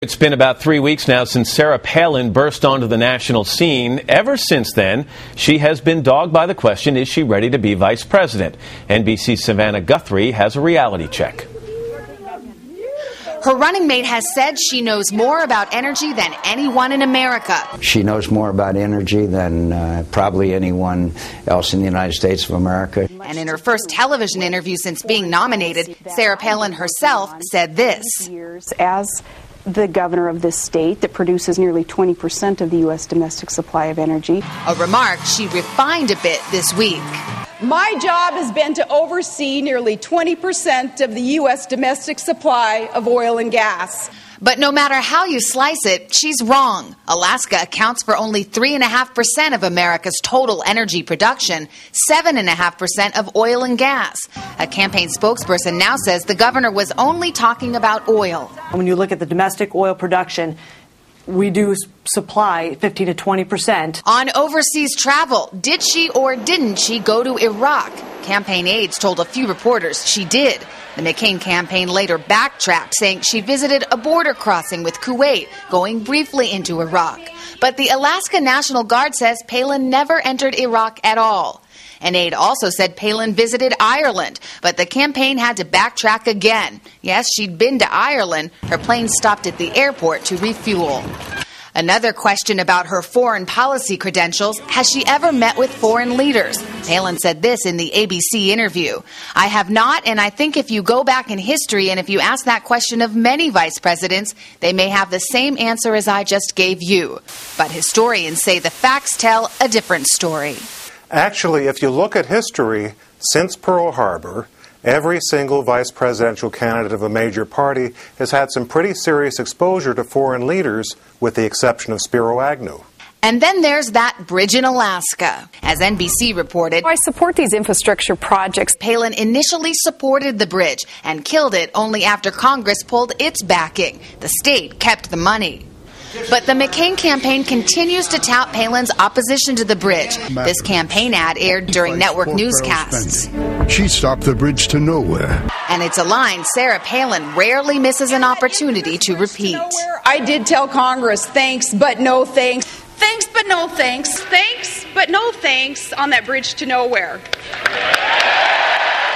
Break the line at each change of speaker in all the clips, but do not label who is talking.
It's been about 3 weeks now since Sarah Palin burst onto the national scene. Ever since then, she has been dogged by the question, is she ready to be vice president? NBC's Savannah Guthrie has a reality check.
Her running mate has said she knows more about energy than anyone in America.
She knows more about energy than probably anyone else in the United States of America.
And in her first television interview since being nominated, Sarah Palin herself said this.
As the governor of this state that produces nearly 20% of the U.S. domestic supply of energy.
A remark she refined a bit this week.
My job has been to oversee nearly 20% of the U.S. domestic supply of oil and gas.
But no matter how you slice it, she's wrong. Alaska accounts for only 3.5% of America's total energy production, 7.5% of oil and gas. A campaign spokesperson now says the governor was only talking about oil.
When you look at the domestic oil production, we do supply 15 to 20%.
On overseas travel, did she or didn't she go to Iraq? Campaign aides told a few reporters she did. The McCain campaign later backtracked, saying she visited a border crossing with Kuwait, going briefly into Iraq. But the Alaska National Guard says Palin never entered Iraq at all. An aide also said Palin visited Ireland, but the campaign had to backtrack again. Yes, she'd been to Ireland. Her plane stopped at the airport to refuel. Another question about her foreign policy credentials, has she ever met with foreign leaders? Palin said this in the ABC interview. I have not, and I think if you go back in history and if you ask that question of many vice presidents, they may have the same answer as I just gave you. But historians say the facts tell a different story.
Actually, if you look at history, since Pearl Harbor, every single vice presidential candidate of a major party has had some pretty serious exposure to foreign leaders, with the exception of Spiro Agnew.
And then there's that bridge in Alaska. As NBC reported,
I support these infrastructure projects.
Palin initially supported the bridge and killed it only after Congress pulled its backing. The state kept the money. But the McCain campaign continues to tout Palin's opposition to the bridge. This campaign ad aired during network newscasts.
She stopped the bridge to nowhere.
And it's a line Sarah Palin rarely misses an opportunity to repeat.
I did tell Congress, thanks, but no thanks. Thanks, but no thanks. Thanks, but no thanks on that bridge to nowhere.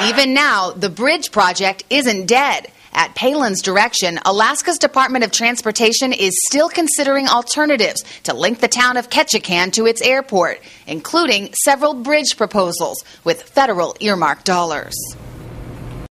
Even now, the bridge project isn't dead. At Palin's direction, Alaska's Department of Transportation is still considering alternatives to link the town of Ketchikan to its airport, including several bridge proposals with federal earmarked dollars.